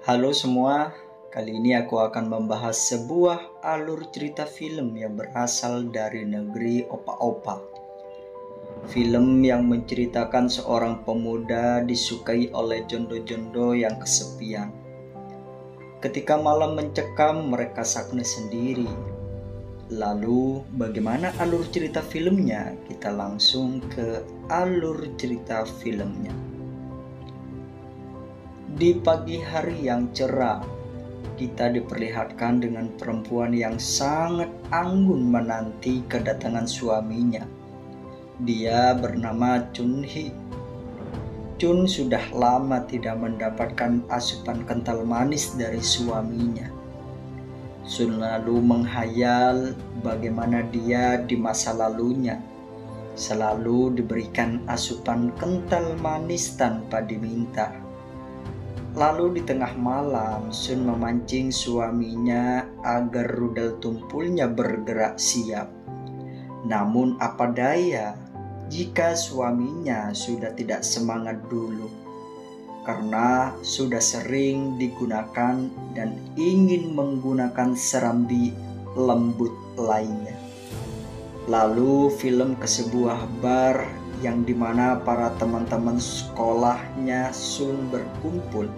Halo semua, kali ini aku akan membahas sebuah alur cerita film yang berasal dari negeri opa-opa. Film yang menceritakan seorang pemuda disukai oleh jondo-jondo yang kesepian. Ketika malam mencekam, mereka sakna sendiri. Lalu, bagaimana alur cerita filmnya? Kita langsung ke alur cerita filmnya. Di pagi hari yang cerah, kita diperlihatkan dengan perempuan yang sangat anggun menanti kedatangan suaminya. Dia bernama Chun Hee. Chun sudah lama tidak mendapatkan asupan kental manis dari suaminya. Sun lalu menghayal bagaimana dia di masa lalunya selalu diberikan asupan kental manis tanpa diminta. Lalu di tengah malam, Sun memancing suaminya agar rudal tumpulnya bergerak siap. Namun apa daya jika suaminya sudah tidak semangat dulu, karena sudah sering digunakan dan ingin menggunakan serambi lembut lainnya. Lalu film ke sebuah bar yang dimana para teman-teman sekolahnya Sun berkumpul,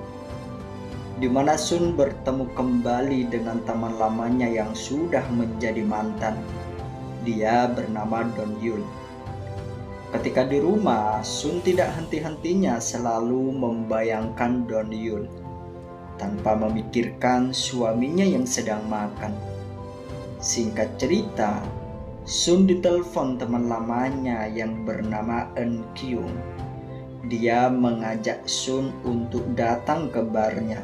di mana Sun bertemu kembali dengan teman lamanya yang sudah menjadi mantan. Dia bernama Don Yul. Ketika di rumah, Sun tidak henti-hentinya selalu membayangkan Don Yul tanpa memikirkan suaminya yang sedang makan. Singkat cerita, Sun ditelepon teman lamanya yang bernama Eun Kyung. Dia mengajak Sun untuk datang ke barnya.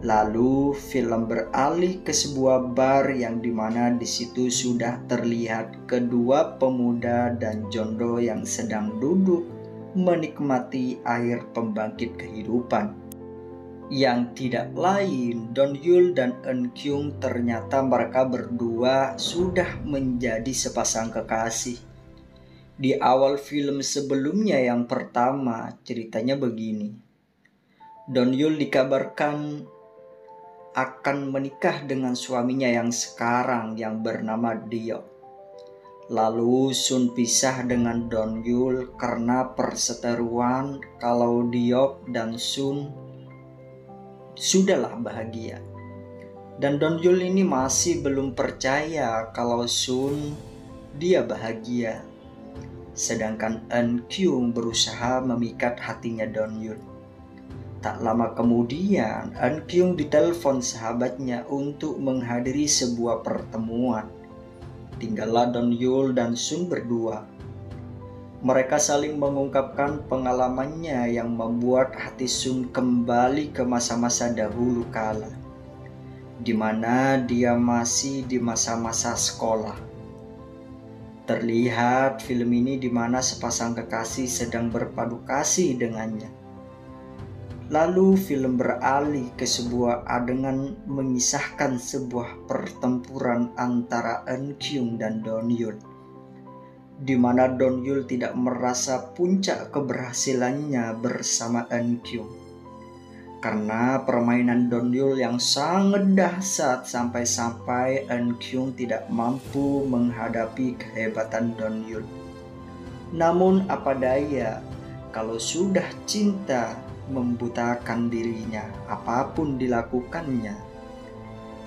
Lalu film beralih ke sebuah bar yang dimana di situ sudah terlihat kedua pemuda dan jondo yang sedang duduk menikmati air pembangkit kehidupan. Yang tidak lain, Don Yul dan Eun Kyung, ternyata mereka berdua sudah menjadi sepasang kekasih. Di awal film sebelumnya yang pertama, ceritanya begini. Don Yul dikabarkan akan menikah dengan suaminya yang sekarang yang bernama Diok. Lalu Sun pisah dengan Don Yul karena perseteruan kalau Diok dan Sun sudahlah bahagia. Dan Don Yul ini masih belum percaya kalau Sun dia bahagia. Sedangkan Eun Kyung berusaha memikat hatinya Don Yul. Tak lama kemudian Eun Kyung ditelepon sahabatnya untuk menghadiri sebuah pertemuan. Tinggallah Don Yul dan Sun berdua. Mereka saling mengungkapkan pengalamannya yang membuat hati Sun kembali ke masa-masa dahulu kala, di mana dia masih di masa-masa sekolah. Terlihat film ini di mana sepasang kekasih sedang berpadu kasih dengannya. Lalu film beralih ke sebuah adegan mengisahkan sebuah pertempuran antara Eun Kyung dan Don Yul, di mana Don Yul tidak merasa puncak keberhasilannya bersama Eun Kyung karena permainan Don Yul yang sangat dahsyat sampai-sampai Eun Kyung tidak mampu menghadapi kehebatan Don Yul. Namun apa daya kalau sudah cinta membutakan dirinya, apapun dilakukannya.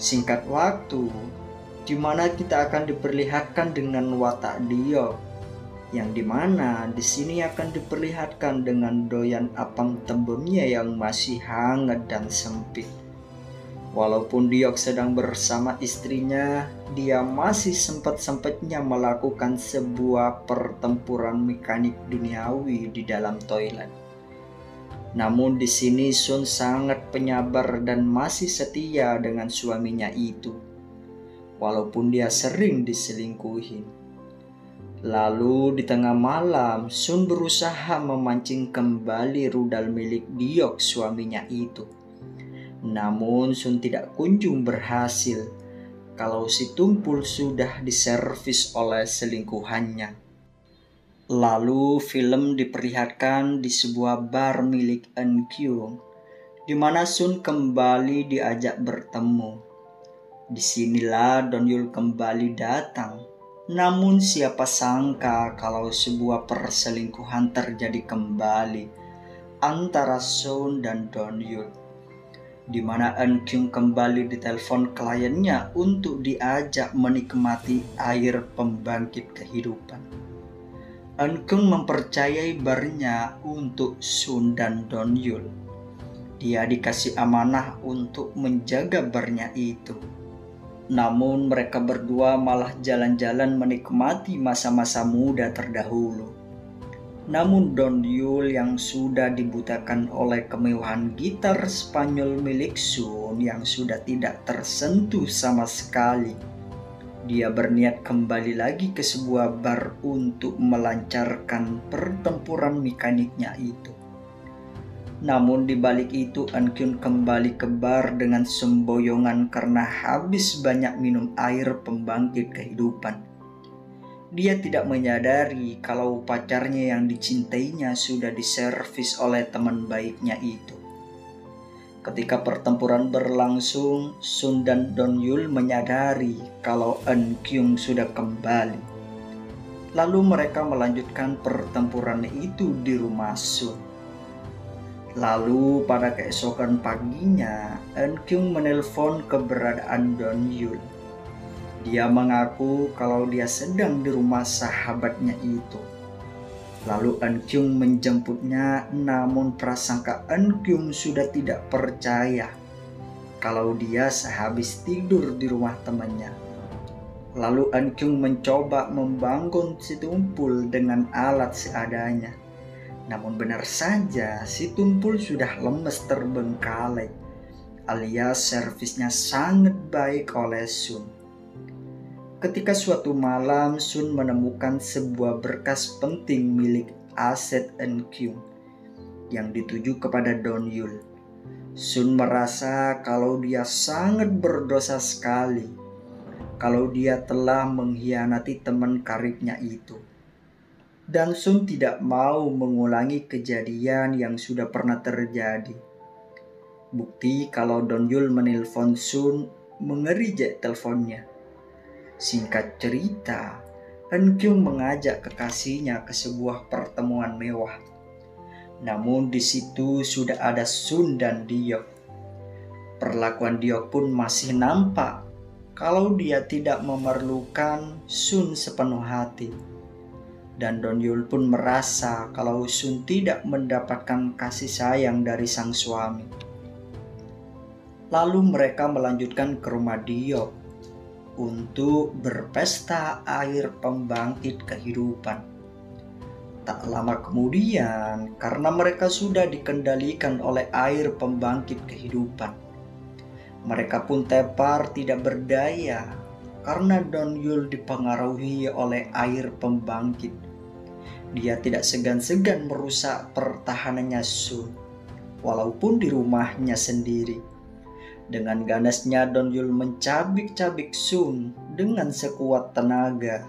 Singkat waktu, di mana kita akan diperlihatkan dengan watak Diok, yang dimana di sini akan diperlihatkan dengan doyan apang tembemnya yang masih hangat dan sempit. Walaupun Diok sedang bersama istrinya, dia masih sempat-sempatnya melakukan sebuah pertempuran mekanik duniawi di dalam toilet. Namun di sini Sun sangat penyabar dan masih setia dengan suaminya itu, walaupun dia sering diselingkuhin. Lalu di tengah malam, Sun berusaha memancing kembali rudal milik Diok suaminya itu. Namun Sun tidak kunjung berhasil kalau si tumpul sudah diservis oleh selingkuhannya. Lalu film diperlihatkan di sebuah bar milik Eun Kyung, di mana Sun kembali diajak bertemu. Disinilah Donyul kembali datang. Namun siapa sangka kalau sebuah perselingkuhan terjadi kembali antara Sun dan Donyul, di mana Eunkyung kembali ditelepon kliennya untuk diajak menikmati air pembangkit kehidupan. Eunkyung mempercayai barnya untuk Sun dan Donyul. Dia dikasih amanah untuk menjaga barnya itu. Namun mereka berdua malah jalan-jalan menikmati masa-masa muda terdahulu. Namun Donyul yang sudah dibutakan oleh kemewahan gitar Spanyol milik Sun yang sudah tidak tersentuh sama sekali, dia berniat kembali lagi ke sebuah bar untuk melancarkan pertempuran mekaniknya itu. Namun di balik itu Eunkyung kembali ke bar dengan semboyongan karena habis banyak minum air pembangkit kehidupan. Dia tidak menyadari kalau pacarnya yang dicintainya sudah diservis oleh teman baiknya itu. Ketika pertempuran berlangsung, Sun dan Donyul menyadari kalau Eunkyung sudah kembali. Lalu mereka melanjutkan pertempuran itu di rumah Sun. Lalu pada keesokan paginya, Eunkyung menelpon keberadaan Donyul. Dia mengaku kalau dia sedang di rumah sahabatnya itu. Lalu Eunkyung menjemputnya, namun prasangka Eunkyung sudah tidak percaya kalau dia sehabis tidur di rumah temannya. Lalu Eunkyung mencoba membangun si Tumpul dengan alat seadanya. Namun benar saja si Tumpul sudah lemes terbengkalai, alias servisnya sangat baik oleh Sun. Ketika suatu malam Sun menemukan sebuah berkas penting milik aset Eunkyung yang dituju kepada Donyul. Sun merasa kalau dia sangat berdosa sekali, kalau dia telah mengkhianati teman karibnya itu. Dan Sun tidak mau mengulangi kejadian yang sudah pernah terjadi. Bukti kalau Donyul menelpon Sun mengerijek teleponnya. Singkat cerita, Eunkyung mengajak kekasihnya ke sebuah pertemuan mewah. Namun di situ sudah ada Sun dan Diok. Perlakuan Diok pun masih nampak kalau dia tidak memerlukan Sun sepenuh hati. Dan Donyul pun merasa kalau Sun tidak mendapatkan kasih sayang dari sang suami. Lalu mereka melanjutkan ke rumah Diok untuk berpesta air pembangkit kehidupan. Tak lama kemudian, karena mereka sudah dikendalikan oleh air pembangkit kehidupan, mereka pun tepar tidak berdaya karena Donyul dipengaruhi oleh air pembangkit. Dia tidak segan-segan merusak pertahanannya Sun, walaupun di rumahnya sendiri. Dengan ganasnya Donyul mencabik-cabik Sun dengan sekuat tenaga.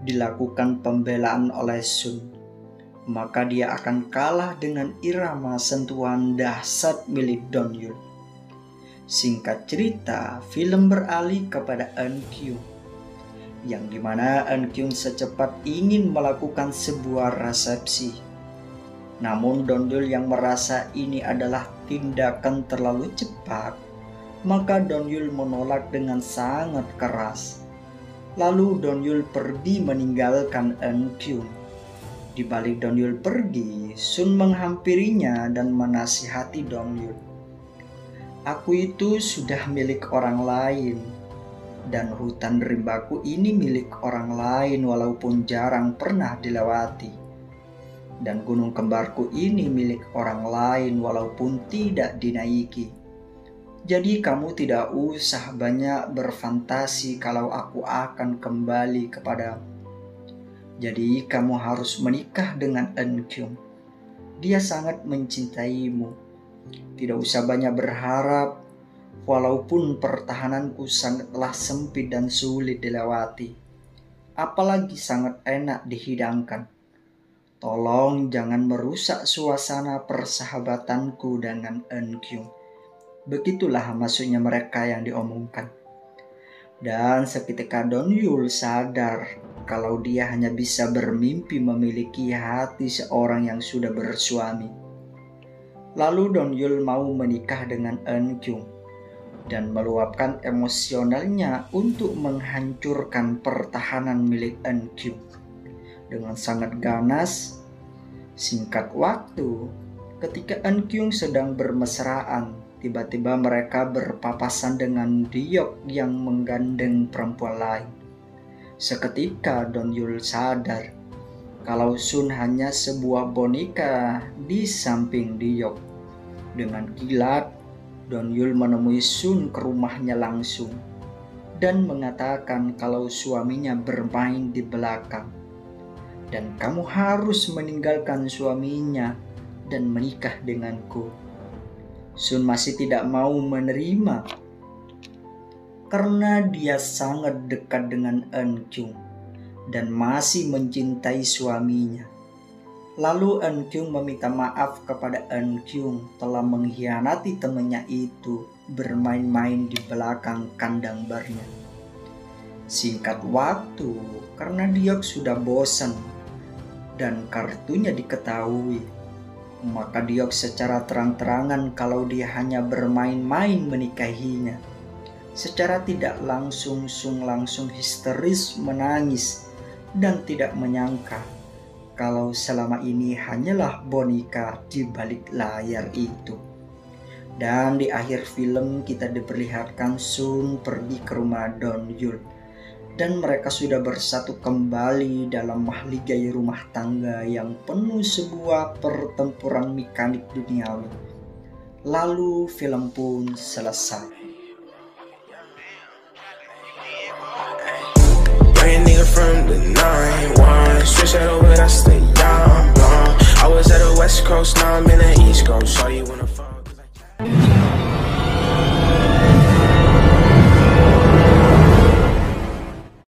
Dilakukan pembelaan oleh Sun, maka dia akan kalah dengan irama sentuhan dahsyat milik Donyul. Singkat cerita, film beralih kepada Eunkyung, yang dimana Eunkyung secepat ingin melakukan sebuah resepsi. Namun Donyul yang merasa ini adalah tindakan terlalu cepat, maka Donyul menolak dengan sangat keras. Lalu Donyul pergi meninggalkan Eunkyung. Di balik Donyul pergi, Sun menghampirinya dan menasihati Donyul. Aku itu sudah milik orang lain, dan hutan rimbaku ini milik orang lain walaupun jarang pernah dilewati. Dan gunung kembarku ini milik orang lain walaupun tidak dinaiki. Jadi kamu tidak usah banyak berfantasi kalau aku akan kembali kepadamu. Jadi kamu harus menikah dengan Eunkyung. Dia sangat mencintaimu. Tidak usah banyak berharap, walaupun pertahananku sangatlah sempit dan sulit dilewati, apalagi sangat enak dihidangkan. Tolong jangan merusak suasana persahabatanku dengan Eunkyung. Begitulah maksudnya mereka yang diomongkan. Dan seketika Donyul sadar kalau dia hanya bisa bermimpi memiliki hati seorang yang sudah bersuami. Lalu Donyul mau menikah dengan Eunkyung dan meluapkan emosionalnya untuk menghancurkan pertahanan milik Eunkyung. Dengan sangat ganas, singkat waktu, ketika Eunkyung sedang bermesraan, tiba-tiba mereka berpapasan dengan Deok yang menggandeng perempuan lain. Seketika Donyul sadar kalau Sun hanya sebuah boneka di samping Deok. Dengan kilat, Donyul menemui Sun ke rumahnya langsung dan mengatakan kalau suaminya bermain di belakang. Dan kamu harus meninggalkan suaminya dan menikah denganku. Sun masih tidak mau menerima karena dia sangat dekat dengan Eunkyung dan masih mencintai suaminya. Lalu Eunkyung meminta maaf kepada Eunkyung telah mengkhianati temannya itu bermain-main di belakang kandang barnya. Singkat waktu, karena Deok sudah bosan dan kartunya diketahui, maka Deok secara terang-terangan kalau dia hanya bermain-main menikahinya. Secara tidak langsung Sun langsung histeris menangis dan tidak menyangka kalau selama ini hanyalah boneka di balik layar itu. Dan di akhir film kita diperlihatkan Sun pergi ke rumah Donyul dan mereka sudah bersatu kembali dalam mahligai rumah tangga yang penuh sebuah pertempuran mekanik duniawi. Lalu film pun selesai. From the 9-1, switch that over, that's the